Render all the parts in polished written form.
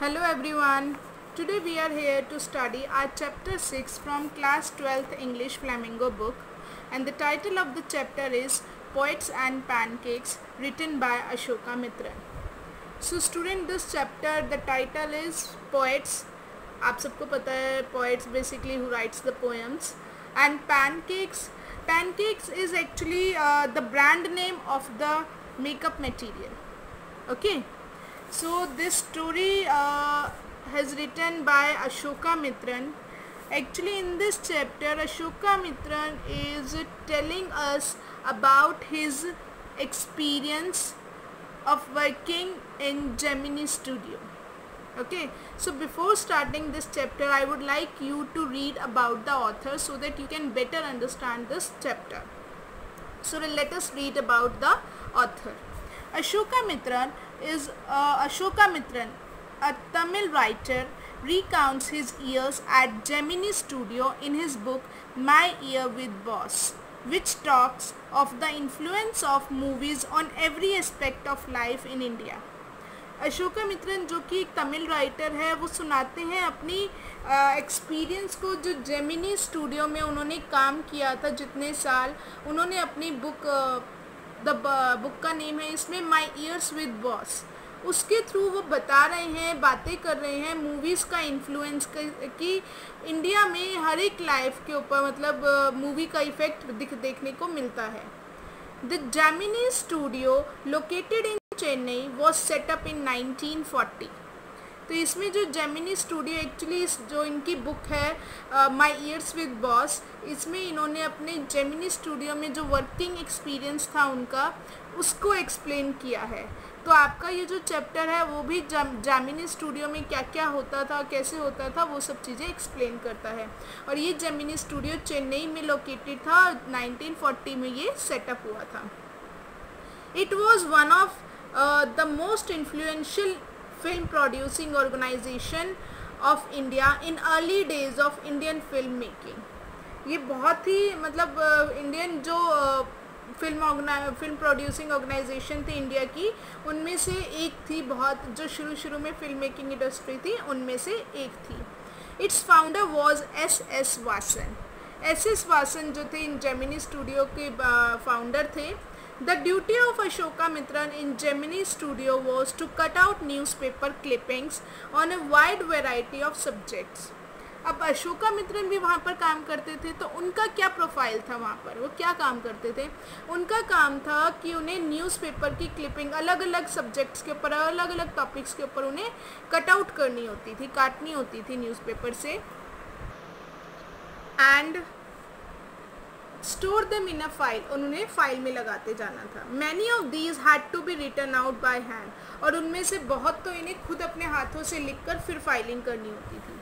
Hello everyone. Today we are here to study our chapter 6 from class 12th English Flamingo book, and the title of the chapter is Poets and Pancakes, written by Ashoka Mitran. So student, this chapter the title is Poets. आप सबको पता है poets basically who writes the poems, and pancakes is actually the brand name of the makeup material. Okay. So this story has written by Ashoka Mitran. Actually in this chapter Ashoka Mitran is telling us about his experience of working in Gemini Studio. Okay, so before starting this chapter I would like you to read about the author so that you can better understand this chapter. So let us read about the author. Ashoka Mitran, a Tamil writer, recounts his years at Gemini Studio in his book My Year with Boss, which talks of the influence of movies on every aspect of life in India. Ashoka Mitran जो कि एक Tamil writer है, वो सुनाते हैं अपनी experience को जो जेमिनी स्टूडियो में उन्होंने काम किया था, जितने साल उन्होंने अपनी बुक बुक का नेम है इसमें माई ईयर्स विद बॉस, उसके थ्रू वो बता रहे हैं, बातें कर रहे हैं मूवीज़ का इन्फ्लुएंस कि इंडिया में हर एक लाइफ के ऊपर मतलब मूवी का इफ़ेक्ट देखने को मिलता है. The Gemini studio located in Chennai was set up in 1940. तो इसमें जो जेमिनी स्टूडियो एक्चुअली जो इनकी बुक है माई ईयर्स विद बॉस, इसमें इन्होंने अपने जेमिनी स्टूडियो में जो वर्किंग एक्सपीरियंस था उनका, उसको एक्सप्लेन किया है. तो आपका ये जो चैप्टर है वो भी जेमिनी स्टूडियो में क्या क्या होता था, कैसे होता था, वो सब चीज़ें एक्सप्लेन करता है. और ये जेमिनी स्टूडियो चेन्नई में लोकेटेड था, 1940 में ये सेटअप हुआ था. It was one of the most influential film producing organization of India in early days of Indian film making. ये बहुत ही मतलब इंडियन जो फिल्म प्रोड्यूसिंग ऑर्गेनाइजेशन थी इंडिया की, उनमें से एक थी, बहुत जो शुरू में फिल्म मेकिंग इंडस्ट्री थी उनमें से एक थी. Its founder was S Vasan. S Vasan जो थे इन जेमिनी स्टूडियो के फाउंडर थे. The duty of Ashoka Mitran in Gemini Studio was to cut out newspaper clippings on a wide variety of subjects. अब अशोका मित्रन भी वहाँ पर काम करते थे, तो उनका क्या प्रोफाइल था वहाँ पर, वो क्या काम करते थे. उनका काम था कि उन्हें न्यूज़पेपर की क्लिपिंग अलग अलग सब्जेक्ट्स के ऊपर, अलग अलग टॉपिक्स के ऊपर उन्हें कट आउट करनी होती थी, काटनी होती थी न्यूज़पेपर से, and store them in a file, उन्होंने फाइल में लगाते जाना था. Many of these had to be written out by hand, और उनमें से बहुत तो इन्हें खुद अपने हाथों से लिखकर फिर फाइलिंग करनी होती थी.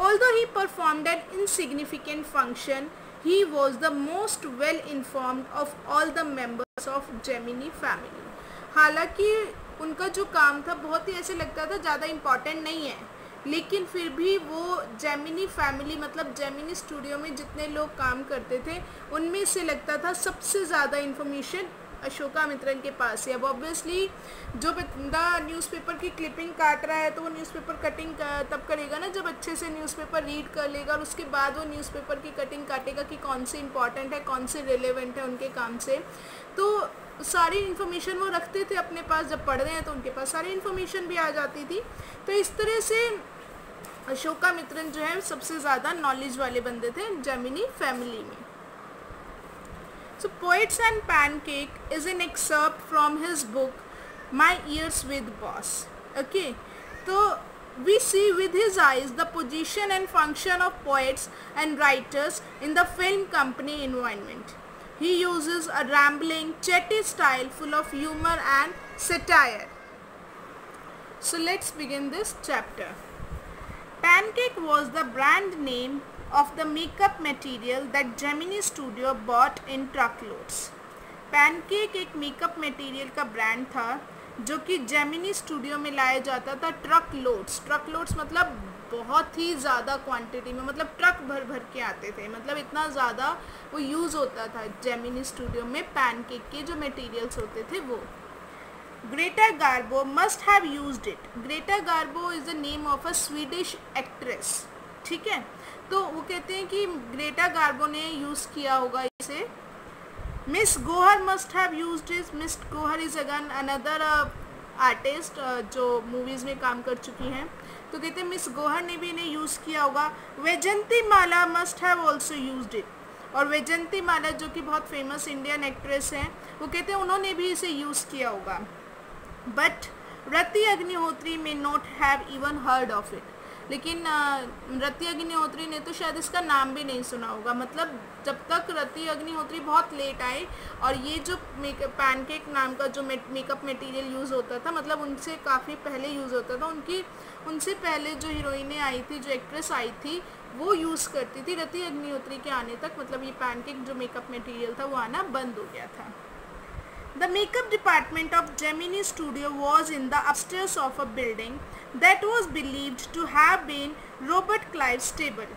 Although he performed N insignificant function, he was the most well informed of all the members of Gemini family. हालांकि उनका जो काम था बहुत ही ऐसे लगता था ज़्यादा इम्पॉर्टेंट नहीं है, लेकिन फिर भी वो जेमिनी फैमिली मतलब जेमिनी स्टूडियो में जितने लोग काम करते थे उनमें से लगता था सबसे ज़्यादा इन्फॉर्मेशन अशोका मित्रन के पास है. अब ऑब्वियसली जो बंदा न्यूज़पेपर की क्लिपिंग काट रहा है तो वो न्यूज़पेपर कटिंग तब करेगा ना जब अच्छे से न्यूज़पेपर रीड कर लेगा, और उसके बाद वो न्यूज़पेपर की कटिंग काटेगा कि कौन से इंपॉर्टेंट है, कौन से रिलेवेंट है उनके काम से. तो सारी इन्फॉर्मेशन वो रखते थे अपने पास, जब पढ़ रहे हैं तो उनके पास सारी इन्फॉर्मेशन भी आ जाती थी. तो इस तरह से अशोका मित्रन जो है सबसे ज़्यादा नॉलेज वाले बंदे थे जेमिनी फैमिली में. So Poets and Pancake is an excerpt from his book My Years with Boss. Okay, so we see with his eyes the position and function of poets and writers in the film company environment. He uses a rambling, chatty style full of humor and satire. So let's begin this chapter. Pancake was the brand name of the makeup material that Gemini Studio bought in truckloads. Pancake एक makeup material का brand था जो कि Gemini Studio में लाया जाता था ट्रकलोड्स मतलब बहुत ही ज़्यादा क्वांटिटी में, मतलब ट्रक भर के आते थे, मतलब इतना ज़्यादा वो यूज़ होता था जेमिनी स्टूडियो में पैनकेक के जो मटेरियल्स होते थे वो. Greta Garbo must have used it. Greta Garbo is the name of a Swedish actress, ठीक है। तो वो कहते हैं कि ग्रेटा गार्बो ने यूज़ किया होगा इसे। Miss Gohar must have used it. Miss Gohar is again another artist जो मूवीज़ में काम कर चुकी हैं, तो कहते हैं मिस गोहर ने भी इन्हें यूज़ किया होगा। Vyjayanthimala must have also used it. और वैजंती माला जो कि बहुत फेमस इंडियन एक्ट्रेस हैं, वो कहते हैं उन्होंने भी इसे यूज़ किया होगा। But Rati Agnihotri may not have even heard of it. लेकिन रति अग्निहोत्री ने तो शायद इसका नाम भी नहीं सुना होगा। मतलब जब तक रति अग्निहोत्री बहुत लेट आए और ये जो पैनकेक नाम का जो मेकअप मटेरियल यूज़ होता था, मतलब उनसे काफ़ी पहले यूज़ होता था। उनसे पहले जो हीरोइनें आई थी, जो एक्ट्रेस आई थी, वो यूज़ करती थी। रति अग्निहोत्री के आने तक मतलब ये पैनकेक जो मेकअप मटेरियल था वो आना बंद हो गया था। The makeup department of Gemini Studio was in the upstairs of a building that was believed to have been Robert Clive's stable.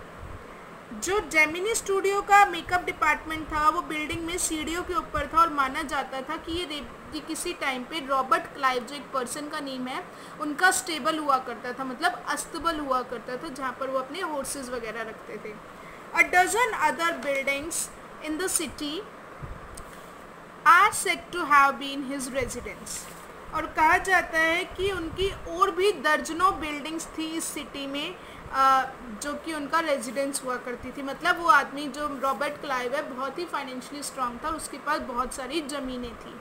जो जेमिनी स्टूडियो का मेकअप डिपार्टमेंट था वो बिल्डिंग में सीढ़ियों के ऊपर था और माना जाता था कि ये किसी टाइम पे रॉबर्ट क्लाइव जो एक पर्सन का नेम है उनका स्टेबल हुआ करता था, मतलब अस्तबल हुआ करता था जहाँ पर वो अपने हॉर्सेस वगैरह रखते थे। A dozen other buildings in the city are said to have been his residence. और कहा जाता है कि उनकी और भी दर्जनों बिल्डिंग्स थी इस सिटी में जो कि उनका रेजिडेंस हुआ करती थी। मतलब वो आदमी जो रॉबर्ट क्लाइव है बहुत ही फाइनेंशियली स्ट्रॉन्ग था, उसके पास बहुत सारी ज़मीनें थी।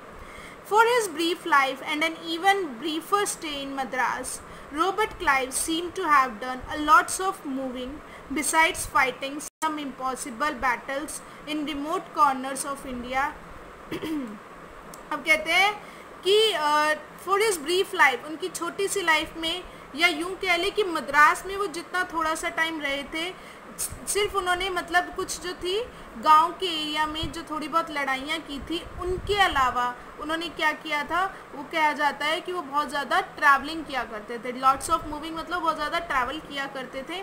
For his brief life and an even briefer stay in Madras, Robert Clive seem to have done a lots of moving besides fighting some impossible battles in remote corners of India. अब कहते हैं कि फॉर हिज ब्रीफ लाइफ, उनकी छोटी सी life में, या यूं कह लें कि मद्रास में वो जितना थोड़ा सा टाइम रहे थे, सिर्फ उन्होंने मतलब कुछ जो थी गांव के एरिया में जो थोड़ी बहुत लड़ाइयाँ की थी, उनके अलावा उन्होंने क्या किया था, वो कहा जाता है कि वो बहुत ज़्यादा ट्रैवलिंग किया करते थे। लॉट्स ऑफ मूविंग मतलब बहुत ज़्यादा ट्रैवल किया करते थे।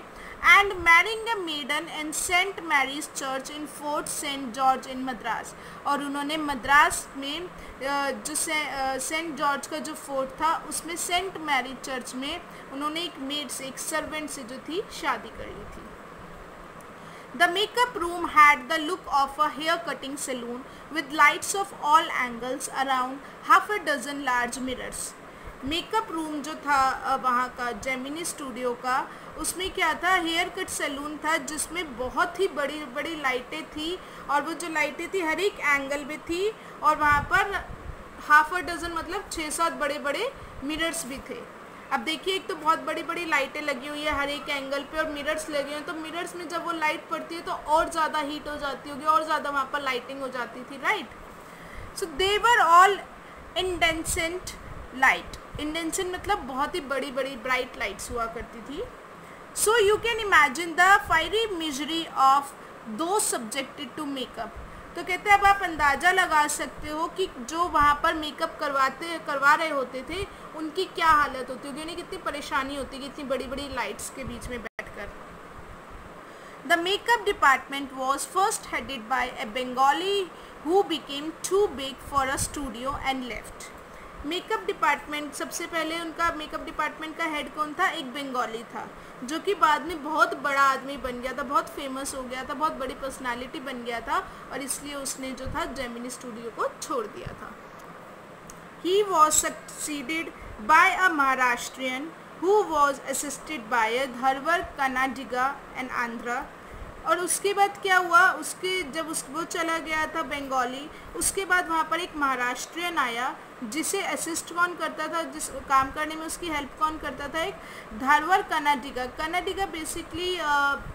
And marrying a maiden in Saint Mary's church in Fort Saint George in Madras. और उन्होंने मद्रास में जो सेंट जॉर्ज का जो फोर्ट था उसमें सेंट मैरी चर्च में उन्होंने एक मेड से, एक सर्वेंट से जो थी शादी कर ली थी। The makeup room had the look of a hair-cutting salon with lights of all angles around half a dozen large mirrors. Makeup room जो था वहाँ का जेमिनी स्टूडियो का, उसमें क्या था, हेयर कट सैलून था जिसमें बहुत ही बड़ी बड़ी लाइटें थी और वो जो लाइटें थी हर एक एंगल में थी और वहाँ पर हाफ अ डजन मतलब 6-7 बड़े बड़े मिरर्स भी थे। अब देखिए एक तो बहुत बड़ी बड़ी लाइटें लगी हुई है हर एक एंगल पे और मिरर्स लगे हुए हैं, तो मिरर्स में जब वो लाइट पड़ती है तो और ज़्यादा हीट हो जाती होगी, और ज़्यादा वहाँ पर लाइटिंग हो जाती थी, right. So they were all incandescent light. Incandescent मतलब बहुत ही बड़ी बड़ी ब्राइट लाइट्स हुआ करती थी। So you can imagine the fiery misery of दो सब्जेक्टेड टू मेकअप। तो कहते हैं अब आप अंदाज़ा लगा सकते हो कि जो वहाँ पर मेकअप करवा रहे होते थे उनकी क्या हालत होती होगी, उन्हें कितनी परेशानी होती है इतनी बड़ी बड़ी लाइट्स के बीच में बैठकर। The makeup department was first headed by a Bengali who became too big for a studio and left. Makeup department सबसे पहले उनका मेकअप डिपार्टमेंट का हेड कौन था, एक बंगाली था जो कि बाद में बहुत बड़ा आदमी बन गया था, बहुत फेमस हो गया था, बहुत बड़ी पर्सनालिटी बन गया था और इसलिए उसने जो था जेमिनी स्टूडियो को छोड़ दिया था। He was succeeded by a Maharashtrian who was assisted by a Dharwar, Kannadiga and Andhra। और उसके बाद क्या हुआ, जब वो चला गया था बंगाली, उसके बाद वहाँ पर एक महाराष्ट्रियन आया जिसे असिस्ट कौन करता था, जिस काम करने में उसकी हेल्प कौन करता था, एक धारवाड़ कनाडिगा। कनाडिगा बेसिकली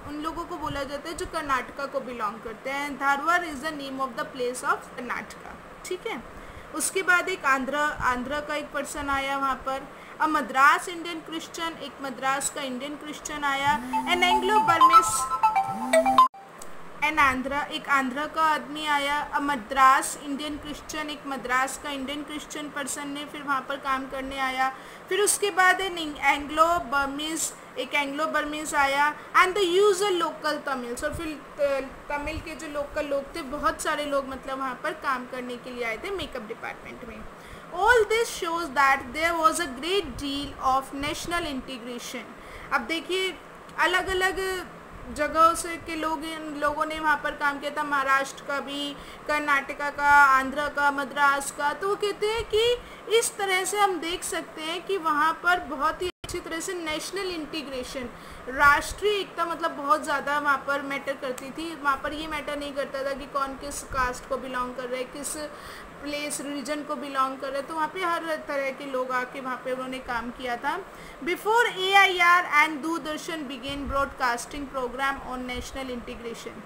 उन लोगों को बोला जाता है जो कर्नाटका को बिलोंग करते हैं। Dharwad is the name of the place of Karnataka, ठीक है। उसके बाद एक आंध्रा का एक पर्सन आया वहाँ पर, अ मद्रास इंडियन क्रिश्चियन, एक मद्रास का इंडियन क्रिश्चियन आया, an Anglo Burmese an Andhra, एक आंध्रा का आदमी आया, अ मद्रास इंडियन क्रिश्चियन, एक मद्रास का इंडियन क्रिश्चियन पर्सन ने फिर वहाँ पर काम करने आया। फिर उसके बाद एंग्लो बर्मीज, एक एंग्लो बर्मीज आया, and the usual local Tamils. और फिर तमिल के जो लोकल लोग थे, बहुत सारे लोग मतलब वहाँ पर काम करने के लिए आए थे मेकअप डिपार्टमेंट में। All this shows that there was a great deal of national integration. अब देखिए अलग अलग जगहों से के लोगों ने वहाँ पर काम किया था, महाराष्ट्र का भी, कर्नाटका का, आंध्र का, मद्रास का। तो वो कहते हैं कि इस तरह से हम देख सकते हैं कि वहाँ पर बहुत ही अच्छी तरह से नेशनल इंटीग्रेशन, राष्ट्रीय एकता मतलब बहुत ज़्यादा वहाँ पर मैटर करती थी। वहाँ पर ये मैटर नहीं करता था कि कौन किस कास्ट को बिलोंग कर रहे, किस प्लेस रिलीजन को बिलोंग कर रहे। तो वहाँ पे हर तरह के लोग आके वहाँ पे उन्होंने काम किया था। Before AIR and Doordarshan began broadcasting programme on national integration.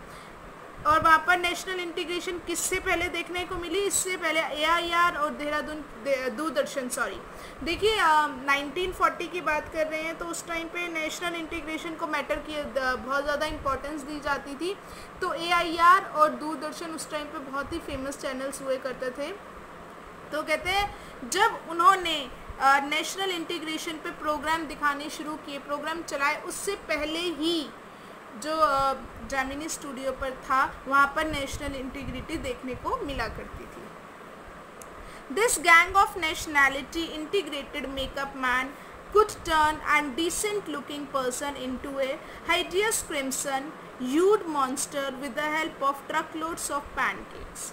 और वहाँ पर नेशनल इंटीग्रेशन किससे पहले देखने को मिली? इससे पहले AIR और दूरदर्शन देखिए 1940 की बात कर रहे हैं, तो उस टाइम पे नेशनल इंटीग्रेशन को मैटर की बहुत ज़्यादा इंपॉर्टेंस दी जाती थी। तो AIR और दूरदर्शन उस टाइम पे बहुत ही फेमस चैनल्स हुए करते थे। तो कहते हैं जब उन्होंने नेशनल इंटीग्रेशन पे प्रोग्राम दिखाने शुरू किए, प्रोग्राम चलाए, उससे पहले ही जो जेमिनी स्टूडियो पर था वहाँ पर नेशनल इंटीग्रिटी देखने को मिला करती थी। This gang of nationality integrated makeup man could turn a decent looking person into a hideous crimson hued monster with the help of truckloads of pancakes.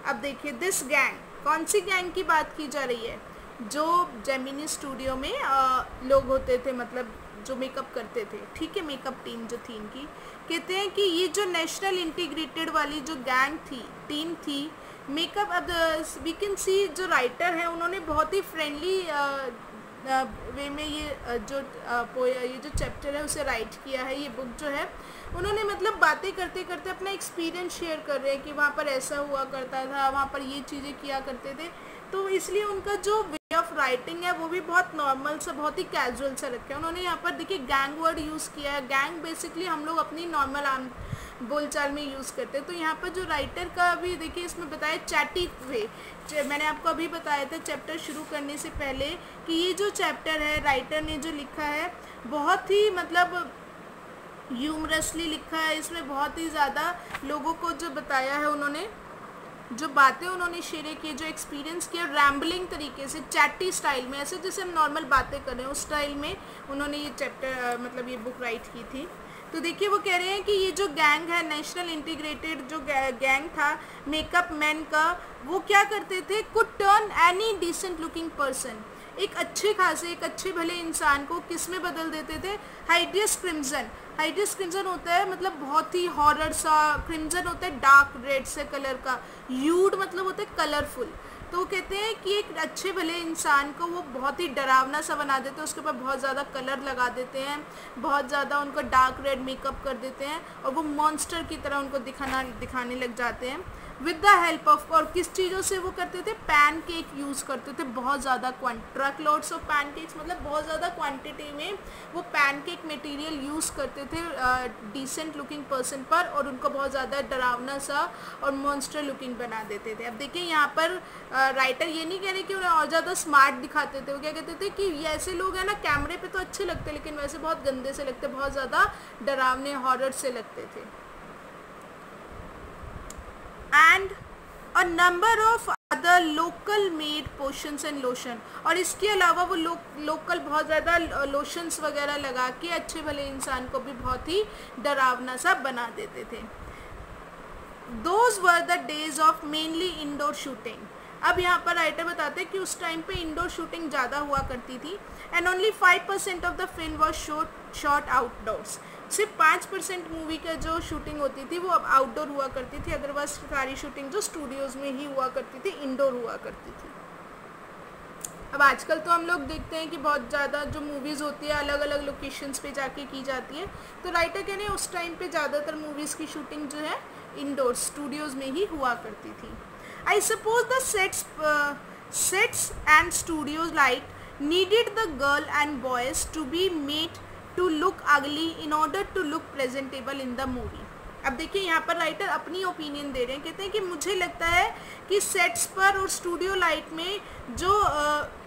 अब देखिए दिस गैंग, कौन सी गैंग की बात की जा रही है? जो जेमिनी स्टूडियो में लोग होते थे, मतलब जो मेकअप करते थे, ठीक है, मेकअप टीम जो थी इनकी। कहते हैं कि ये जो नेशनल इंटीग्रेटेड वाली जो गैंग थी, टीम थी मेकअप, अब वी कैन सी जो राइटर है उन्होंने बहुत ही फ्रेंडली वे में ये जो चैप्टर है उसे राइट किया है। ये बुक जो है उन्होंने मतलब बातें करते करते अपना एक्सपीरियंस शेयर कर रहे हैं कि वहाँ पर ऐसा हुआ करता था, वहाँ पर ये चीज़ें किया करते थे। तो इसलिए उनका जो वे ऑफ राइटिंग है वो भी बहुत नॉर्मल सा, बहुत ही कैजुअल सा रखा है। उन्होंने यहाँ पर देखिए गैंग वर्ड यूज़ किया है। गैंग बेसिकली हम लोग अपनी नॉर्मल आम बोलचाल में यूज़ करते हैं। तो यहाँ पर जो राइटर का भी देखिए इसमें बताया चैटी वे, मैंने आपको अभी बताया था चैप्टर शुरू करने से पहले कि ये जो चैप्टर है राइटर ने जो लिखा है बहुत ही मतलब ह्यूमरसली लिखा है। इसमें बहुत ही ज़्यादा लोगों को जो बताया है उन्होंने, जो बातें उन्होंने शेयर की, जो एक्सपीरियंस किया, रैम्बलिंग तरीके से, चैटी स्टाइल में, ऐसे जैसे हम नॉर्मल बातें कर रहे हैं उस स्टाइल में उन्होंने ये चैप्टर मतलब ये बुक राइट की थी। तो देखिए वो कह रहे हैं कि ये जो गैंग है, नेशनल इंटीग्रेटेड जो गैंग था मेकअप मैन का, वो क्या करते थे, could turn any decent looking person, एक अच्छे खासे, एक अच्छे भले इंसान को किस में बदल देते थे? Hideous crimson. हाइडियस क्रिम्जन होता है मतलब बहुत ही हॉरर सा, क्रिम्जन होता है डार्क रेड से कलर का, यूड मतलब होता है कलरफुल। तो कहते हैं कि एक अच्छे भले इंसान को वो बहुत ही डरावना सा बना देते हैं, उसके ऊपर बहुत ज़्यादा कलर लगा देते हैं, बहुत ज़्यादा उनको डार्क रेड मेकअप कर देते हैं और वो मॉन्स्टर की तरह उनको दिखाने लग जाते हैं विद द हेल्प ऑफ, और किस चीज़ों से वो करते थे? पैनकेक यूज़ करते थे, बहुत ज़्यादा ट्रकलोड्स ऑफ पैनकेक्स, मतलब बहुत ज़्यादा क्वांटिटी में वो पैनकेक मटेरियल यूज़ करते थे डिसेंट लुकिंग पर्सन पर, और उनको बहुत ज़्यादा डरावना सा और मॉन्स्टर लुकिंग बना देते थे। अब देखिए यहाँ पर राइटर ये नहीं कह रहे कि उन्हें और ज़्यादा स्मार्ट दिखाते थे, वो क्या कहते थे कि ये ऐसे लोग हैं ना कैमरे पे तो अच्छे लगते लेकिन वैसे बहुत गंदे से लगते, बहुत ज़्यादा डरावने हॉरर से लगते थे। And a number of other local made potions and lotion, और इसके अलावा वो लोकल बहुत ज़्यादा लोशंस वगैरह लगा के अच्छे भले इंसान को भी बहुत ही डरावना सा बना देते थे। Those were the days of mainly indoor shooting. अब यहाँ पर राइटर बताते हैं कि उस टाइम पे इंडोर शूटिंग ज़्यादा हुआ करती थी and only 5% of the film was shot outdoors. सिर्फ 5% मूवी का जो शूटिंग होती थी वो अब आउटडोर हुआ करती थी, अदरवाइज सारी शूटिंग जो स्टूडियोज़ में ही हुआ करती थी इंडोर हुआ करती थी। अब आजकल तो हम लोग देखते हैं कि बहुत ज़्यादा जो मूवीज़ होती है अलग अलग लोकेशंस पे जाके की जाती है, तो राइटर कह रहे हैं उस टाइम पे ज़्यादातर मूवीज़ की शूटिंग जो है इंडोर स्टूडियोज़ में ही हुआ करती थी। I suppose the sets and studios like needed the girl and boys to be made to look ugly in order to look presentable in the movie. अब देखिए यहाँ पर राइटर अपनी ओपिनियन दे रहे हैं, कहते हैं कि मुझे लगता है कि सेट्स पर और स्टूडियो लाइट में जो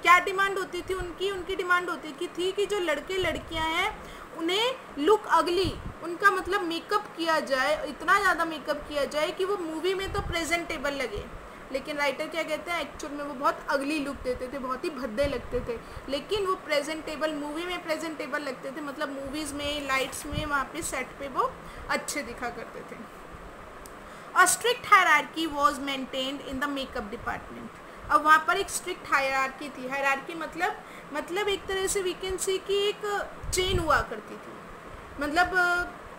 क्या डिमांड होती थी, उनकी डिमांड होती थी कि जो लड़के लड़कियाँ हैं उन्हें लुक अगली, उनका मतलब मेकअप किया जाए, इतना ज़्यादा मेकअप किया जाए कि वो मूवी में तो प्रेजेंटेबल लगे, लेकिन राइटर क्या कहते हैं, एक्चुअल में वो बहुत अगली लुक देते थे, बहुत ही भद्दे लगते थे, लेकिन वो प्रेजेंटेबल, मूवी में प्रेजेंटेबल लगते थे, मतलब मूवीज़ में लाइट्स में वहाँ पे सेट पे वो अच्छे दिखा करते थे। A strict hierarchy was maintained in the makeup department. अब वहाँ पर एक स्ट्रिक्ट हायरार्की थी। हायरार्की मतलब एक तरह से वी कैन सी कि एक चेन हुआ करती थी, मतलब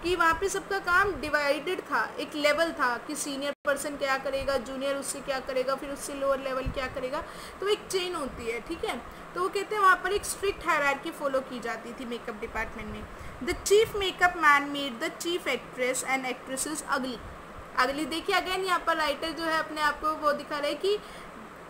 कि वहाँ पे सबका काम डिवाइडेड था, एक लेवल था कि सीनियर पर्सन क्या करेगा, जूनियर उससे क्या करेगा, फिर उससे लोअर लेवल क्या करेगा, तो एक चेन होती है, ठीक है। तो वो कहते हैं वहाँ पर एक स्ट्रिक्ट हायरार्की फॉलो की जाती थी मेकअप डिपार्टमेंट में। The chief makeup man made the chief actress and actresses अगली देखिए अगेन यहाँ पर राइटर जो है अपने आप को वो दिखा रहे हैं कि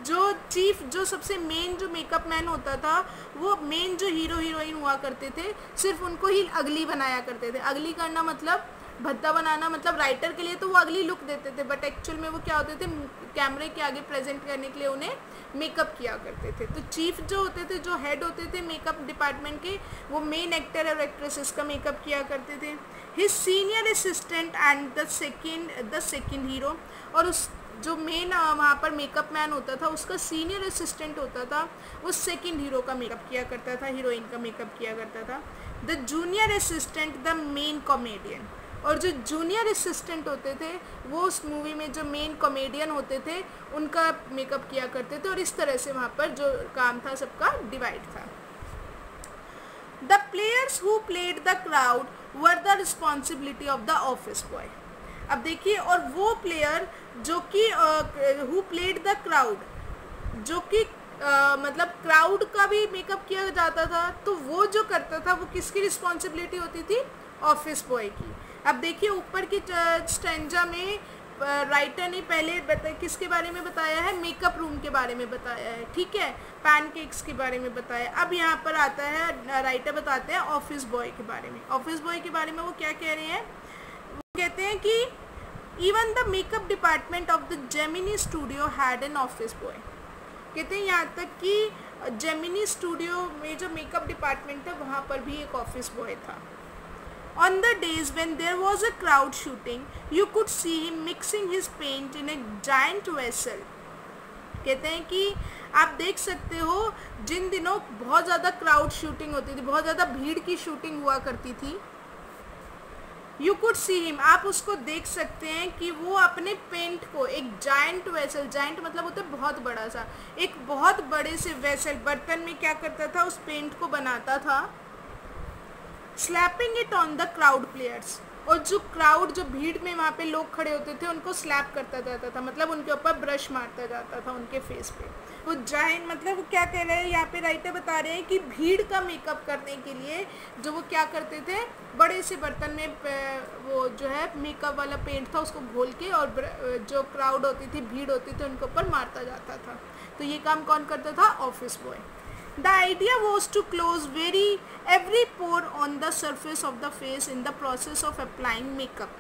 जो सबसे मेन जो मेकअप मैन होता था, वो मेन जो हीरो हीरोइन हुआ करते थे, सिर्फ उनको ही अगली बनाया करते थे। अगली करना मतलब भद्दा बनाना, मतलब राइटर के लिए तो वो अगली लुक देते थे, बट एक्चुअल में वो क्या होते थे, कैमरे के आगे प्रेजेंट करने के लिए उन्हें मेकअप किया करते थे। तो चीफ जो होते थे, जो हेड होते थे मेकअप डिपार्टमेंट के, वो मेन एक्टर और एक्ट्रेसेस का मेकअप किया करते थे। His senior assistant and the second hero, और उस जो मेन वहाँ पर मेकअप मैन होता था, उसका सीनियर असिस्टेंट होता था, वो सेकंड हीरो का मेकअप किया करता था, हीरोइन का मेकअप किया करता था। The junior assistant the main comedian, और जो जूनियर असिस्टेंट होते थे वो उस मूवी में जो मेन कॉमेडियन होते थे उनका मेकअप किया करते थे, और इस तरह से वहाँ पर जो काम था सबका डिवाइड था। The players who played the crowd were the responsibility of the office boy. अब देखिए, और वो प्लेयर जो कि हु प्लेड द क्राउड, जो कि मतलब क्राउड का भी मेकअप किया जाता था, तो वो जो करता था वो किसकी रिस्पॉन्सिबिलिटी होती थी, ऑफिस बॉय की। अब देखिए ऊपर की स्टैंजा में राइटर ने पहले किसके बारे में बताया है, मेकअप रूम के बारे में बताया है, ठीक है, पैनकेक्स के बारे में बताया। अब यहाँ पर आता है राइटर बताते हैं ऑफिस बॉय के बारे में। ऑफिस बॉय के बारे में वो क्या कह रहे हैं, वो कहते हैं कि even the makeup department of the Gemini studio had an office boy. कहते हैं यहाँ तक कि जेमिनी स्टूडियो में जो मेकअप डिपार्टमेंट था वहाँ पर भी एक ऑफिस बॉय था। On the days when there was a crowd shooting, you could see him mixing his paint in a giant vessel. कहते हैं कि आप देख सकते हो जिन दिनों बहुत ज़्यादा क्राउड शूटिंग होती थी, बहुत ज़्यादा भीड़ की शूटिंग हुआ करती थी, यू कुड सी हिम, आप उसको देख सकते हैं कि वो अपने पेंट को एक जायंट वेसल, जायंट मतलब होता है बहुत बड़ा सा, एक बहुत बड़े से वेसल बर्तन में क्या करता था, उस पेंट को बनाता था, slapping it on the crowd players, और जो क्राउड, जो भीड़ में वहाँ पे लोग खड़े होते थे उनको स्लैप करता जाता था, मतलब उनके ऊपर ब्रश मारता जाता था उनके फेस पे। वो जायंट मतलब वो क्या कह रहे हैं यहाँ पे राइटर बता रहे हैं कि भीड़ का मेकअप करने के लिए जो वो क्या करते थे, बड़े से बर्तन में वो जो है मेकअप वाला पेंट था उसको घोल के, और जो क्राउड होती थी, भीड़ होती थी, उनके ऊपर मारता जाता था। तो ये काम कौन करता था, office boy. The idea was to close every pore on the surface of the face in the process of applying makeup.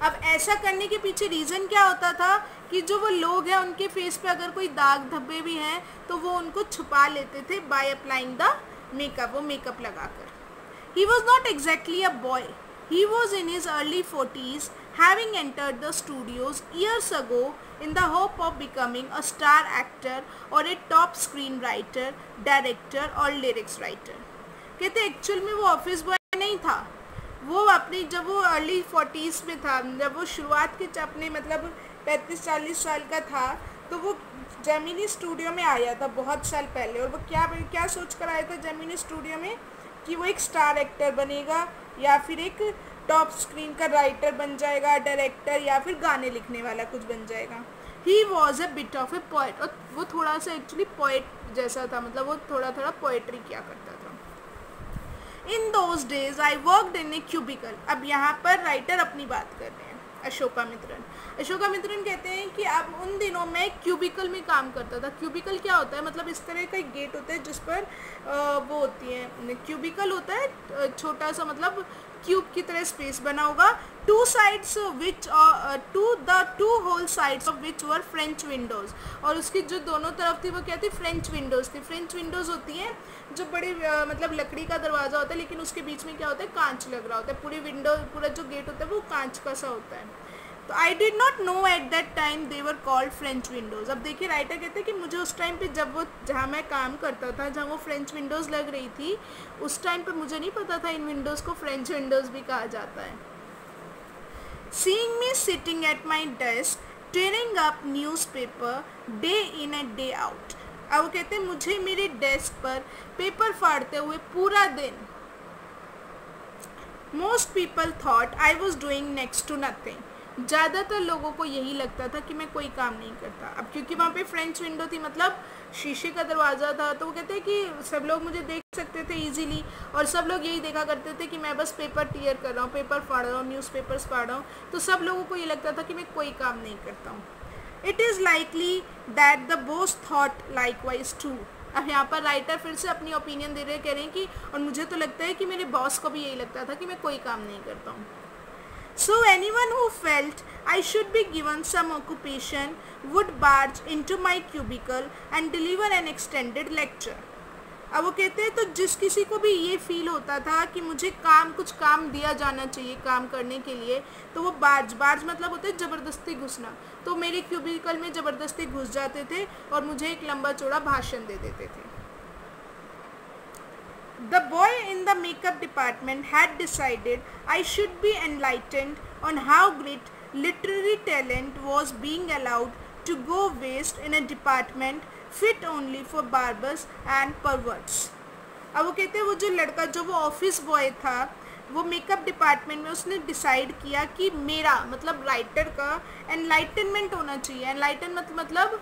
अब ऐसा करने के पीछे रीज़न क्या होता था कि जो वो लोग हैं उनके फेस पे अगर कोई दाग धब्बे भी हैं तो वो उनको छुपा लेते थे बाय अप्लाइंग द मेकअप, वो मेकअप लगाकर। He was not exactly a boy. He was in his early 40s, having entered the studios years ago in the hope of becoming a star actor or a top screenwriter, director और lyrics writer. कहते actual में वो office boy नहीं था, वो अपनी जब वो अर्ली 40s में था, जब वो शुरुआत के अपने मतलब 35-40 साल का था, तो वो जेमिनी स्टूडियो में आया था बहुत साल पहले, और वो क्या सोच कर आया था जेमिनी स्टूडियो में कि वो एक स्टार एक्टर बनेगा या फिर एक टॉप स्क्रीन का राइटर बन जाएगा, डायरेक्टर या फिर गाने लिखने वाला कुछ बन जाएगा। He was a bit of A poet, और वो थोड़ा सा एक्चुअली पोएट जैसा था, मतलब वो थोड़ा थोड़ा पोएट्री किया करता था। In those days I worked in a cubicle. अब यहाँ पर राइटर अपनी बात कर रहे हैं, अशोकामित्रन कहते हैं कि अब उन दिनों में क्यूबिकल में काम करता था। क्यूबिकल क्या होता है, मतलब इस तरह का एक गेट होता है जिस पर वो होती है, क्यूबिकल होता है छोटा सा, मतलब क्यूब की तरह स्पेस बना होगा, two whole sides of which were French windows, और उसकी जो दोनों तरफ थी वो क्या थी, फ्रेंच विंडोज़ थी। फ्रेंच विंडोज़ होती हैं जो बड़ी मतलब लकड़ी का दरवाज़ा होता है, लेकिन उसके बीच में क्या होता है, कांच लग रहा होता है, पूरी विंडो, पूरा जो गेट होता है वो कांच का सा होता है। तो I did not know at that time they were called French Windows. अब देखिए राइटर कहते हैं कि मुझे उस टाइम पे जब वो जहाँ मैं काम करता था, जहाँ वो फ्रेंच विंडोज़ लग रही थी, उस टाइम पे मुझे नहीं पता था इन विंडोज़ को फ्रेंच विंडोज़ भी कहा जाता है। Seeing me sitting at my desk, tearing up newspaper day in and day out। अब वो कहते हैं मुझे मेरे डेस्क पर पेपर फाड़ते हुए पूरा दिन। Most people thought I was doing next to nothing। ज़्यादातर लोगों को यही लगता था कि मैं कोई काम नहीं करता। अब क्योंकि वहाँ पे फ्रेंच विंडो थी, मतलब शीशे का दरवाज़ा था, तो वो कहते हैं कि सब लोग मुझे देख सकते थे इजीली, और सब लोग यही देखा करते थे कि मैं बस पेपर टीयर कर रहा हूँ, पेपर फाड़ रहा हूँ, न्यूज़पेपर्स फाड़ रहा हूँ, तो सब लोगों को ये लगता था कि मैं कोई काम नहीं करता हूँ। It is likely that the boss thought likewise too. अब यहाँ पर राइटर फिर से अपनी ओपिनियन दे रहे हैं, कह रहे हैं कि और मुझे तो लगता है कि मेरे बॉस को भी यही लगता था कि मैं कोई काम नहीं करता हूँ। So anyone who felt I should be given some occupation would barge into my cubicle and deliver an extended lecture। अब वो कहते हैं तो जिस किसी को भी ये फील होता था कि मुझे कुछ काम दिया जाना चाहिए काम करने के लिए, तो वो बार्ज मतलब होता है ज़बरदस्ती घुसना, तो मेरे क्यूबिकल में ज़बरदस्ती घुस जाते थे और मुझे एक लंबा चौड़ा भाषण दे देते थे। The boy in the makeup department had decided I should be enlightened on how great literary talent was being allowed to go waste in a department fit only for barbers and perverts। अब वो कहते हैं वो जो लड़का जो वो office boy था वो मेकअप डिपार्टमेंट में, उसने डिसाइड किया कि मेरा मतलब राइटर का एनलाइटनमेंट होना चाहिए। एनलाइटन मतलब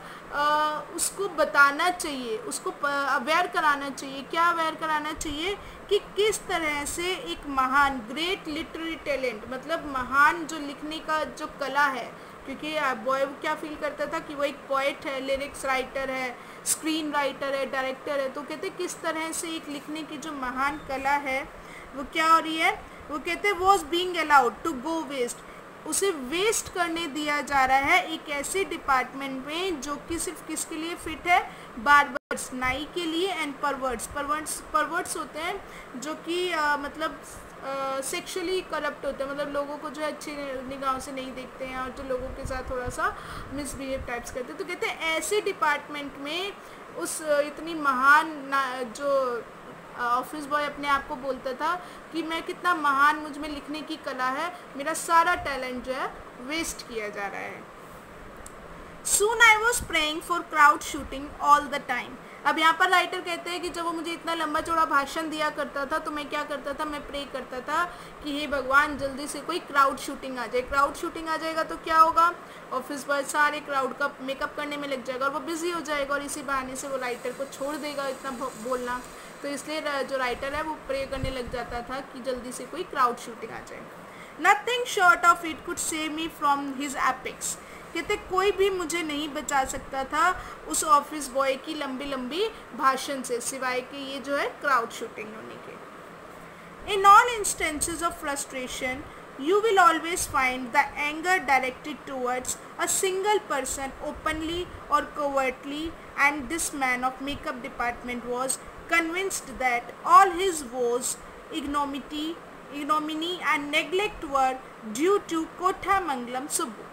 उसको बताना चाहिए, उसको अवेयर कराना चाहिए। क्या अवेयर कराना चाहिए कि किस तरह से एक महान ग्रेट लिटरेरी टैलेंट, मतलब महान जो लिखने का जो कला है, क्योंकि बॉय क्या फील करता था कि वो एक पोएट है, लिरिक्स राइटर है, स्क्रीन राइटर है, डायरेक्टर है, तो कहते किस तरह से एक लिखने की जो महान कला है वो क्या हो रही है, वो कहते हैं was being allowed to go waste, उसे वेस्ट करने दिया जा रहा है एक ऐसे डिपार्टमेंट में जो कि सिर्फ किसके लिए फिट है, बार्बर्स नाई के लिए, एंड परवर्ट्स होते हैं जो कि मतलब सेक्सुअली करप्ट होते हैं, मतलब लोगों को जो है अच्छी निगाहों से नहीं देखते हैं और जो लोगों के साथ थोड़ा सा मिसबिहेव टाइप्स करते हैं। तो कहते हैं ऐसे डिपार्टमेंट में उस इतनी महान जो ऑफिस बॉय अपने आप को बोलता था कि मैं कितना महान, मुझ में लिखने की कला है, मेरा सारा टैलेंट जो है वेस्ट किया जा रहा है। Soon I was praying for crowd shooting all the time। अब यहाँ पर राइटर कहते हैं कि जब वो मुझे इतना लंबा चौड़ा भाषण दिया करता था तो मैं क्या करता था, मैं प्रे करता था कि हे भगवान जल्दी से कोई क्राउड शूटिंग आ जाए। क्राउड शूटिंग आ जाएगा तो क्या होगा, ऑफिस बॉय सारे क्राउड का मेकअप करने में लग जाएगा और वो बिजी हो जाएगा और इसी बहाने से वो राइटर को छोड़ देगा इतना बोलना। तो इसलिए जो राइटर है वो प्रे करने लग जाता था कि जल्दी से कोई क्राउड शूटिंग आ जाए। Nothing short of it could save me from his epics. कहते कोई भी मुझे नहीं बचा सकता था उस ऑफिस बॉय की लंबी लंबी भाषण से, सिवाय कि ये जो है क्राउड शूटिंग होने के। In all instances of frustration you will always find the anger directed towards a single person openly or covertly, and this man of makeup department was convinced that all his woes, ignominy and neglect were due to Kothamangalam Subbu।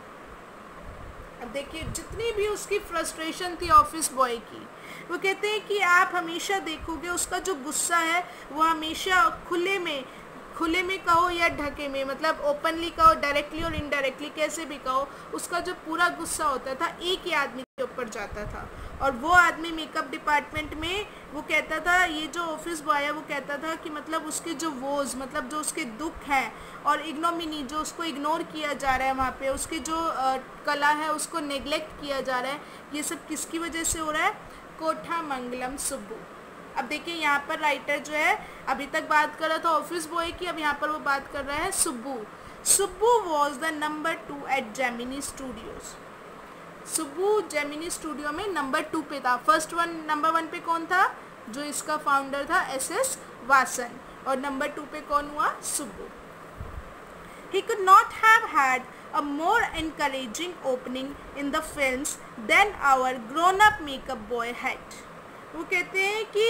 अब देखिए जितनी भी उसकी frustration थी office boy की, वो कहते हैं कि आप हमेशा देखोगे उसका जो गुस्सा है वो हमेशा खुले में कहो या ढके में, मतलब ओपनली कहो, डायरेक्टली और इनडायरेक्टली कैसे भी कहो, उसका जो पूरा गुस्सा होता था एक ही आदमी के ऊपर जाता था। और वो आदमी मेकअप डिपार्टमेंट में वो कहता था, ये जो ऑफिस बॉय है वो कहता था कि मतलब उसके जो वोज, मतलब जो उसके दुख हैं और इग्नोमिनी जो उसको इग्नोर किया जा रहा है वहाँ पे, उसकी जो कला है उसको नेग्लेक्ट किया जा रहा है, ये सब किसकी वजह से हो रहा है, कोठामंगलम सुब्बू। अब देखिए यहाँ पर राइटर जो है अभी तक बात कर रहा था ऑफिस बॉय की, अब यहाँ पर वो बात कर रहा है Subbu. Subbu was the number 2 at Gemini Studios. Subbu Gemini Studio में नंबर 2 पे था। नंबर 1 पे कौन था, जो इसका फाउंडर था SS वासन, और नंबर 2 पे कौन हुआ, Subbu. He could not have had a more encouraging opening in the films than our grown-up makeup boy had। वो कहते हैं कि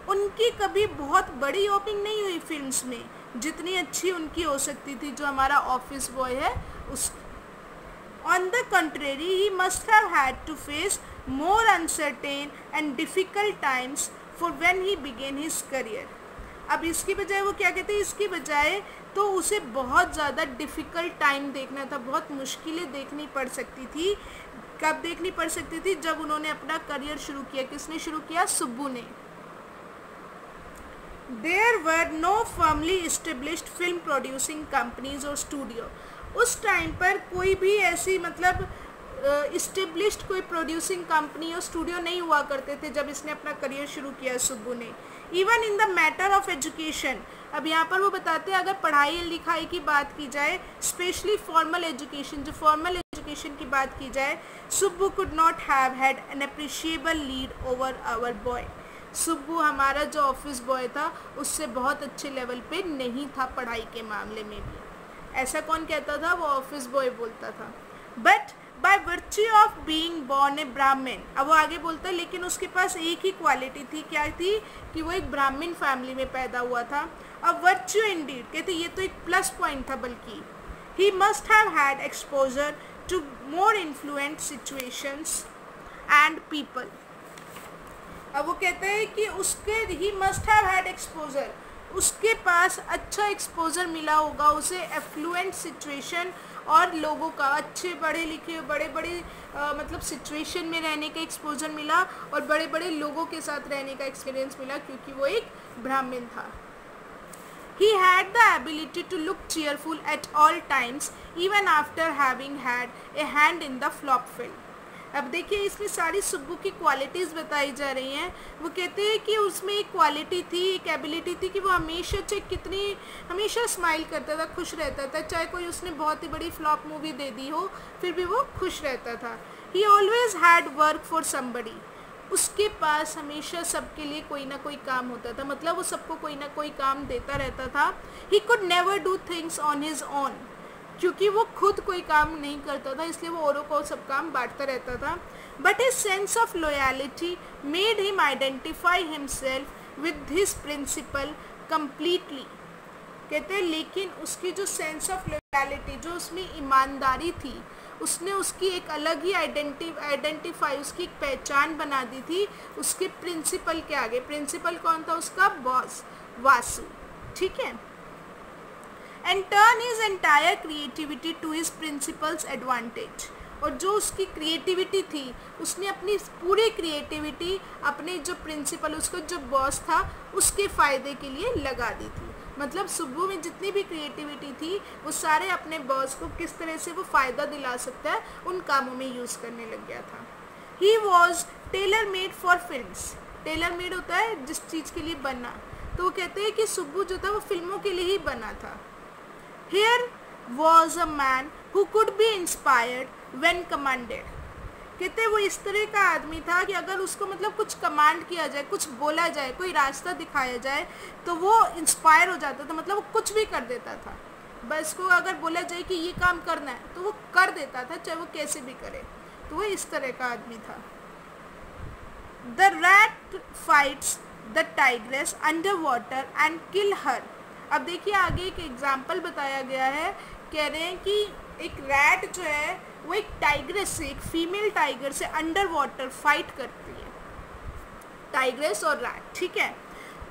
उनकी कभी बहुत बड़ी ओपनिंग नहीं हुई फिल्म्स में जितनी अच्छी उनकी हो सकती थी जो हमारा ऑफिस बॉय है On the contrary, he must have had to face more uncertain and difficult times for when he began his career. अब इसकी बजाय वो क्या कहते हैं, इसकी बजाय तो उसे बहुत ज़्यादा डिफ़िकल्ट टाइम देखना था, बहुत मुश्किलें देखनी पड़ सकती थी. कब देखनी पड़ सकती थी? जब उन्होंने अपना करियर शुरू किया. किसने शुरू किया? सुब्बू ने. There were no firmly established film producing companies or studio. उस टाइम पर कोई भी ऐसी मतलब इस्टेब्लिश्ड कोई प्रोड्यूसिंग कंपनी और स्टूडियो नहीं हुआ करते थे जब इसने अपना करियर शुरू किया सुब्बू ने. Even in the matter of education, अब यहाँ पर वो बताते हैं अगर पढ़ाई लिखाई की बात की जाए, स्पेशली फॉर्मल एजुकेशन, जो फॉर्मल एजुकेशन की बात की जाए, Subbu could not have had an appreciable lead over our boy. Subbu हमारा जो ऑफिस बॉय था उससे बहुत अच्छे लेवल पे नहीं था पढ़ाई के मामले में भी. ऐसा कौन कहता था? वो ऑफिस बॉय बोलता था. But by virtue of being born a ब्राह्मण, अब वो आगे बोलता है लेकिन उसके पास एक ही क्वालिटी थी. क्या थी? कि वो एक ब्राह्मण फैमिली में पैदा हुआ था. अब वर्च्यू इंडीड, कहते ये तो एक प्लस पॉइंट था बल्कि. He must have had exposure to more influent situations and people. अब वो कहते हैं कि उसके he must have had exposure, उसके पास अच्छा एक्सपोजर मिला होगा उसे एफ्लुएंट सिचुएशन और लोगों का, अच्छे पढ़े लिखे बड़े बड़े मतलब सिचुएशन में रहने का एक्सपोजर मिला और बड़े बड़े लोगों के साथ रहने का एक्सपीरियंस मिला क्योंकि वो एक ब्राह्मण था. He had the ability to look cheerful at all times even after having had a hand in the flop film. अब देखिए इसमें सारी सुब्बू की क्वालिटीज़ बताई जा रही हैं. वो कहते हैं कि उसमें एक क्वालिटी थी, एक एबिलिटी थी कि वो हमेशा स्माइल करता था, खुश रहता था. चाहे कोई उसने बहुत ही बड़ी फ्लॉप मूवी दे दी हो फिर भी वो खुश रहता था. ही always had work for somebody, उसके पास हमेशा सबके लिए कोई ना कोई काम होता था, मतलब वो सबको कोई ना कोई काम देता रहता था. He could never do things on his own, क्योंकि वो खुद कोई काम नहीं करता था इसलिए वो औरों को सब काम बांटता रहता था. But his sense of loyalty made him identify himself with his principal completely. कहते हैं लेकिन उसकी जो सेंस ऑफ लॉयल्टी, जो उसमें ईमानदारी थी, उसने उसकी एक अलग ही आइडेंटिफाई, उसकी एक पहचान बना दी थी उसके प्रिंसिपल के आगे. प्रिंसिपल कौन था? उसका बॉस वासु. ठीक है. And turn his entire creativity to his principal's advantage. और जो उसकी क्रिएटिविटी थी उसने अपनी पूरी क्रिएटिविटी अपने जो प्रिंसिपल, उसका जो बॉस था उसके फ़ायदे के लिए लगा दी थी. मतलब सुब्बू में जितनी भी क्रिएटिविटी थी वो सारे अपने बॉस को किस तरह से वो फ़ायदा दिला सकता है उन कामों में यूज़ करने लग गया था. He was tailor made for films. Tailor made होता है जिस चीज़ के लिए बनना, तो वो कहते हैं कि सुब्बू जो था वो फिल्मों के लिए ही बना था. Here was a man who could be inspired when commanded. कहते वो इस तरह का आदमी था कि अगर उसको मतलब कुछ कमांड किया जाए, कुछ बोला जाए, कोई रास्ता दिखाया जाए तो वो इंस्पायर हो जाता था, मतलब वो कुछ भी कर देता था. बस को अगर बोला जाए कि ये काम करना है तो वो कर देता था, चाहे वो कैसे भी करे. तो वो इस तरह का आदमी था. The rat fights the tigress under water and kill her. अब देखिए आगे एक एग्जाम्पल बताया गया है. कह रहे हैं कि एक रैट जो है वो एक टाइग्रेस से, एक फीमेल टाइगर से अंडर वाटर फाइट करती है. टाइग्रेस और रैट, ठीक है.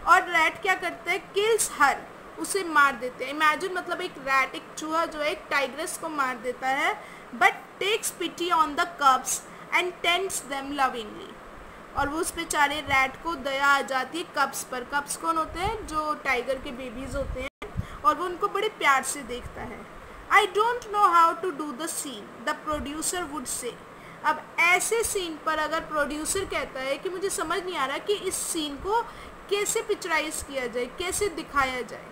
और रैट क्या करता है? किल्स हर, उसे मार देते हैं. इमेजिन मतलब एक रैट, एक चूहा जो है एक टाइग्रेस को मार देता है. But takes pity on the cubs and tends them lovingly. और वो उस बेचारे रैट को दया आ जाती है कब्स पर. कब्स कौन होते हैं? जो टाइगर के बेबीज होते हैं. और वो उनको बड़े प्यार से देखता है. I don't know how to do the scene, the producer would say. अब ऐसे सीन पर अगर प्रोड्यूसर कहता है कि मुझे समझ नहीं आ रहा कि इस सीन को कैसे पिक्चराइज किया जाए, कैसे दिखाया जाए.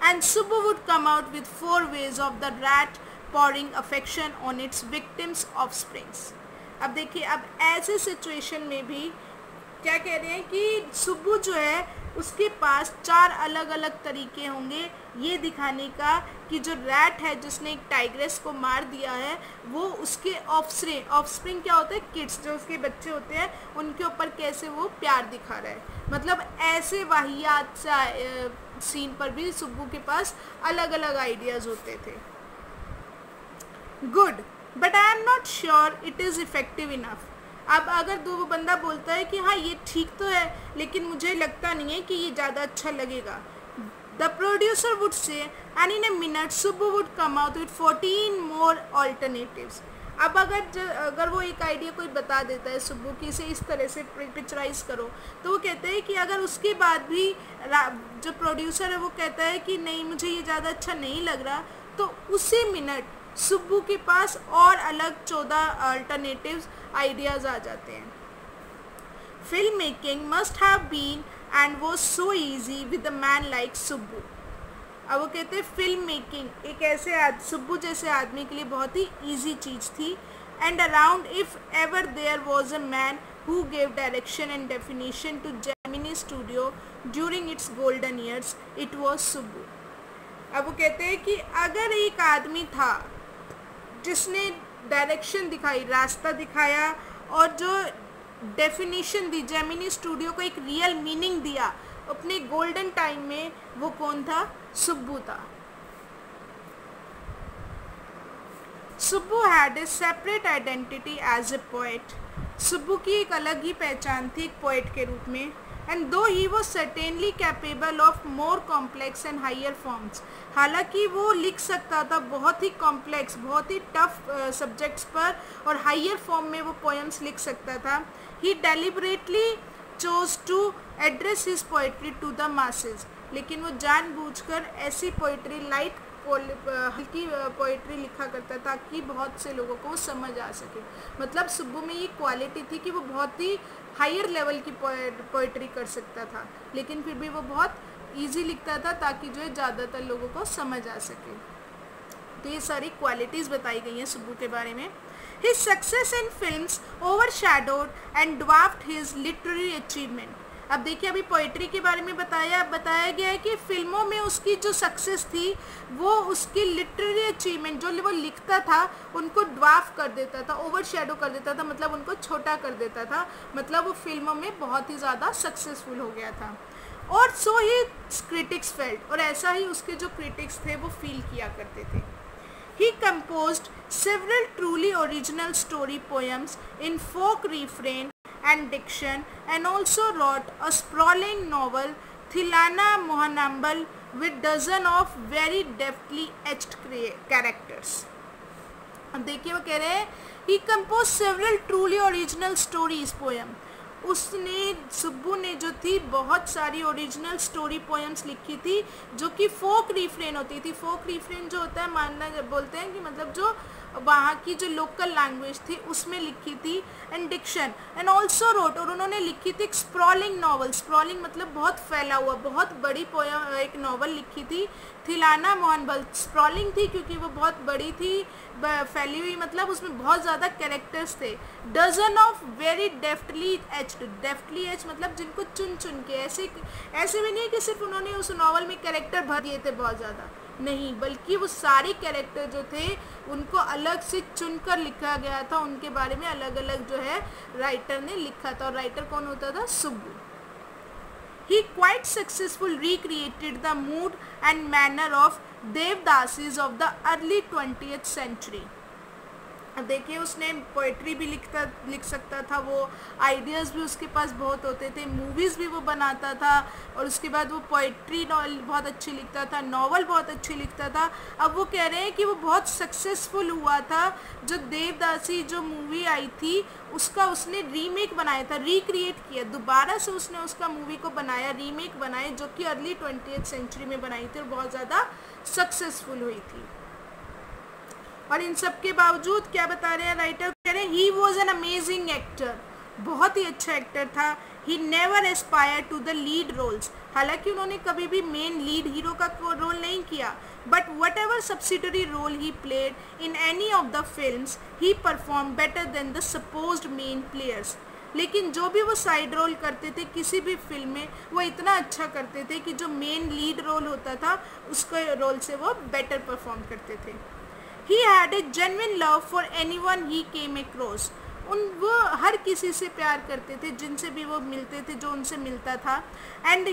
And Subbu would come out with 4 ways of the rat pouring affection on its victims' offsprings. अब देखिए अब ऐसे सिचुएशन में भी क्या कह रहे हैं कि सुब्बू जो है उसके पास 4 अलग अलग तरीके होंगे ये दिखाने का कि जो रैट है जिसने एक टाइग्रेस को मार दिया है वो उसके ऑफस्प्रिंग क्या होता है? किड्स, जो उसके बच्चे होते हैं उनके ऊपर कैसे वो प्यार दिखा रहा है. मतलब ऐसे वाहियात सीन पर भी सुब्बू के पास अलग अलग आइडियाज़ होते थे. Good but I am not sure it is effective enough. अब अगर दो बंदा बोलता है कि हाँ ये ठीक तो है लेकिन मुझे लगता नहीं है कि ये ज़्यादा अच्छा लगेगा, the producer would say and in a minute Subbu would come out with 14 more alternatives. अब अगर वो एक आइडिया कोई बता देता है सुब्बू कि इसे इस तरह से पिक्चराइज करो, तो वो कहते हैं कि अगर उसके बाद भी जो प्रोड्यूसर है वो कहता है कि नहीं मुझे ये ज़्यादा अच्छा नहीं लग रहा, तो उसी मिनट सुब्बू के पास और अलग 14 अल्टरनेटिव्स आइडियाज़ आ जाते हैं। Film making must have been and was so easy with a man like Subbu. अब वो कहते हैं फिल्म मेकिंग एक ऐसे सुब्बू जैसे आदमी के लिए बहुत ही ईजी चीज़ थी। And around if ever there was a man who gave direction and definition to Gemini Studio during its golden years it was Subbu. अब वो कहते हैं कि अगर एक आदमी था जिसने डायरेक्शन दिखाई, रास्ता दिखाया और जो डेफिनेशन दी, जेमिनी स्टूडियो को एक रियल मीनिंग दिया अपने गोल्डन टाइम में, वो कौन था? सुब्बू था। Subbu had a separate identity as a poet. Subbu की एक अलग ही पहचान थी एक पोएट के रूप में। And though he was certainly capable of more complex and higher forms, हालांकि वो लिख सकता था बहुत ही कॉम्प्लेक्स, बहुत ही टफ सब्जेक्ट्स पर और हायर फॉर्म में वो पोएम्स लिख सकता था। He deliberately chose to address his poetry to the masses, लेकिन वो जानबूझकर ऐसी पोइट्री लाइट हल्की पोइट्री लिखा करता था कि बहुत से लोगों को समझ आ सके। मतलब सुब्बू में ये क्वालिटी थी कि वो बहुत ही हायर लेवल की पोइट्री कर सकता था, लेकिन फिर भी वो बहुत इजी लिखता था ताकि जो है ज़्यादातर लोगों को समझ आ सके। तो ये सारी क्वालिटीज़ बताई गई हैं सुब्बू के बारे में। His success in films overshadowed and dwarfed his literary achievement. अब देखिए अभी पोइट्री के बारे में बताया गया है कि फिल्मों में उसकी जो सक्सेस थी वो उसकी लिटरेरी अचीवमेंट जो वो लिखता था उनको ड्वार्फ कर देता था, ओवरशैडो कर देता था, मतलब उनको छोटा कर देता था, मतलब वो फिल्मों में बहुत ही ज़्यादा सक्सेसफुल हो गया था। और सो ही क्रिटिक्स फेल्ट, और ऐसा ही उसके जो क्रिटिक्स थे वो फील किया करते थे। He composed several truly original story poems in folk refrain and diction, and also wrote a sprawling novel, Thilana Mohanambal, with dozen of very deftly etched characters. अब देखिए वो कह रहे हैं he composed several truly original stories poem. उसने सुब्बू ने जो थी बहुत सारी ओरिजिनल स्टोरी पोएम्स लिखी थी जो कि फोक रिफ्रेन होती थी। फोक रिफ्रेन जो होता है मानना बोलते हैं कि मतलब जो वहाँ की जो लोकल लैंग्वेज थी उसमें लिखी थी। And diction and also wrote, और उन्होंने लिखी थी एक स्प्रॉलिंग नॉवल। स्प्रॉलिंग मतलब बहुत फैला हुआ, बहुत बड़ी पोएम एक नॉवल लिखी थी थिलाना मोहनबल। स्प्रॉलिंग थी क्योंकि वो बहुत बड़ी थी, फैली हुई, मतलब उसमें बहुत ज़्यादा कैरेक्टर्स थे। Dozen of very deftly etched, deftly etch मतलब जिनको चुन चुन के, ऐसे भी नहीं कि सिर्फ उन्होंने उस नॉवल में कैरेक्टर भर दिए थे बहुत ज़्यादा, नहीं, बल्कि वो सारे कैरेक्टर जो थे उनको अलग से चुनकर लिखा गया था, उनके बारे में अलग अलग जो है राइटर ने लिखा था। और राइटर कौन होता था? Subbu. He quite successfully recreated the mood and manner of Devdasis of the early 20th century. अब देखिए उसने पोइट्री भी लिख सकता था, वो आइडियाज़ भी उसके पास बहुत होते थे, मूवीज़ भी वो बनाता था, और उसके बाद वो पोइट्री बहुत अच्छी लिखता था, नॉवल बहुत अच्छी लिखता था। अब वो कह रहे हैं कि वो बहुत सक्सेसफुल हुआ था। जो देवदासी जो मूवी आई थी उसका उसने रीमेक बनाया था, रिक्रिएट किया, दोबारा से उसने उसका मूवी को बनाया, रीमेक बनाए, जो कि अर्ली 20th सेंचुरी में बनाई थी और बहुत ज़्यादा सक्सेसफुल हुई थी। और इन सब के बावजूद क्या बता रहे हैं राइटर, कह रहे हैं he was an amazing actor, बहुत ही अच्छा एक्टर था। He never aspire to the lead roles, हालांकि उन्होंने कभी भी मेन लीड हीरो का रोल नहीं किया, but whatever subsidiary role he played in any of the films he perform better than the supposed main players. लेकिन जो भी वो साइड रोल करते थे किसी भी फिल्म में, वो इतना अच्छा करते थे कि जो मेन लीड रोल होता था उसके रोल से वो बेटर परफॉर्म करते थे। He had a genuine love for anyone he came across. वो हर किसी से प्यार करते थे जिनसे भी वो मिलते थे, जो उनसे मिलता था. And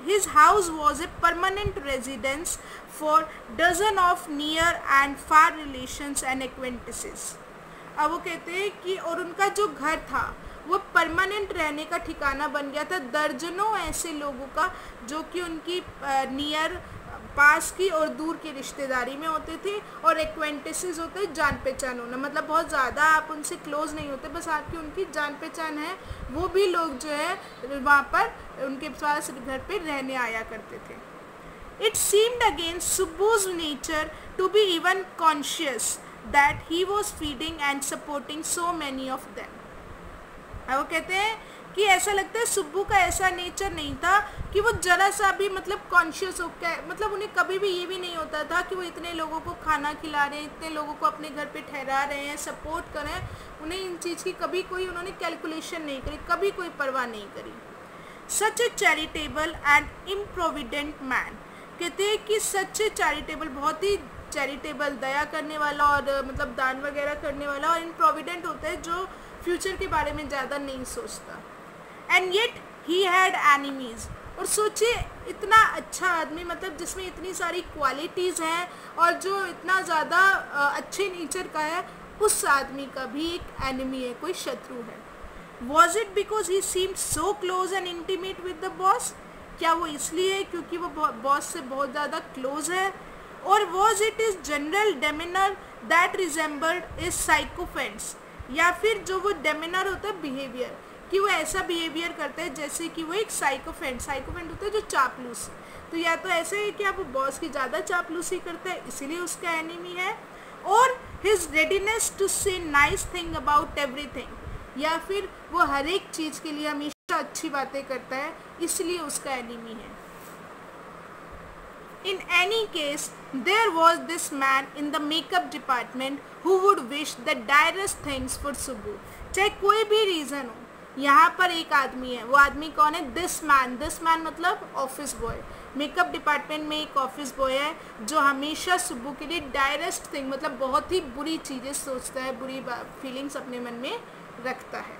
his house was a permanent residence for dozen of near and far relations and acquaintances. अब वो कहते हैं कि और उनका जो घर था वो परमानेंट रहने का ठिकाना बन गया था दर्जनों ऐसे लोगों का जो कि उनकी नियर, पास की और दूर की रिश्तेदारी में होते थे. और एक्वेंटेंसेस होते हैं जान पहचान होना, मतलब बहुत ज़्यादा आप उनसे क्लोज नहीं होते, बस आपकी उनकी जान पहचान है. वो भी लोग जो है वहाँ पर उनके पास घर पे रहने आया करते थे. It seemed against Subbu's nature to be even conscious that he was feeding and supporting so many of them. वो कहते हैं कि ऐसा लगता है सुब्बू का ऐसा नेचर नहीं था कि वो जरा सा भी मतलब कॉन्शियस हो के, मतलब उन्हें कभी भी ये भी नहीं होता था कि वो इतने लोगों को खाना खिला रहे हैं, इतने लोगों को अपने घर पे ठहरा रहे हैं, सपोर्ट कर रहे हैं. उन्हें इन चीज़ की कभी कोई उन्होंने कैलकुलेशन नहीं करी, कभी कोई परवाह नहीं करी. सच ए चैरिटेबल एंड इम्प्रोविडेंट मैन. कहते हैं कि सच ए चैरिटेबल, बहुत ही चैरिटेबल, दया करने वाला और मतलब दान वगैरह करने वाला, और इम्प्रोविडेंट होता है जो फ्यूचर के बारे में ज़्यादा नहीं सोचता. And yet he had enemies. और सोचिए इतना अच्छा आदमी, मतलब जिसमें इतनी सारी क्वालिटीज़ हैं और जो इतना ज़्यादा अच्छे नेचर का है, उस आदमी का भी एक एनिमी है, कोई शत्रु है. Was it because he seemed so close and intimate with the boss. क्या वो इसलिए क्योंकि वो बॉस से बहुत ज़्यादा क्लोज है? और was it is general demeanour that resembled is sycophants. या फिर जो वो डेमिनर होता है बिहेवियर, कि वो ऐसा बिहेवियर करता है जैसे कि वो एक साइकोफेंट होता है जो चापलूस. तो या तो ऐसे है कि आप बॉस की ज़्यादा चापलूसी करता है इसीलिए उसका एनिमी है, और हिज रेडीनेस टू से नाइस थिंग अबाउट एवरीथिंग, या फिर वो हर एक चीज़ के लिए हमेशा अच्छी बातें करता है इसलिए उसका एनिमी है. In any case, there was this man in the makeup department who would wish the direst things for Subbu. चाहे कोई भी रीज़न हो, यहाँ पर एक आदमी है. वो आदमी कौन है? दिस मैन मतलब ऑफिस बॉय. मेकअप डिपार्टमेंट में एक ऑफिस बॉय है जो हमेशा सुब्बू के लिए डायरेस्ट थिंग, मतलब बहुत ही बुरी चीज़ें सोचता है, बुरी फीलिंग्स अपने मन में रखता है.